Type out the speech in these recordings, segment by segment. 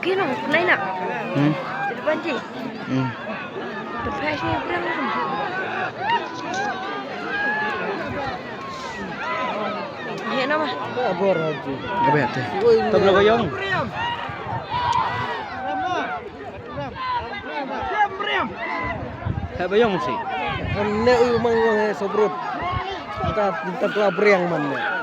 Okey no, lain nak. Di depan je. Depan sini berang tu. Ni nama. Abor aja. Gabe ate. Tabla gayong. Ha bayong si. Ane umang sobrut. Kita tua beriang mana.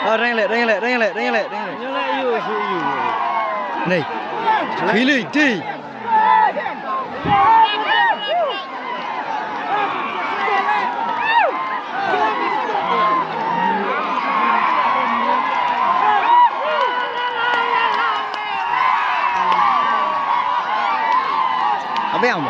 Reng lek. Này. Pilih đi. Apa yang?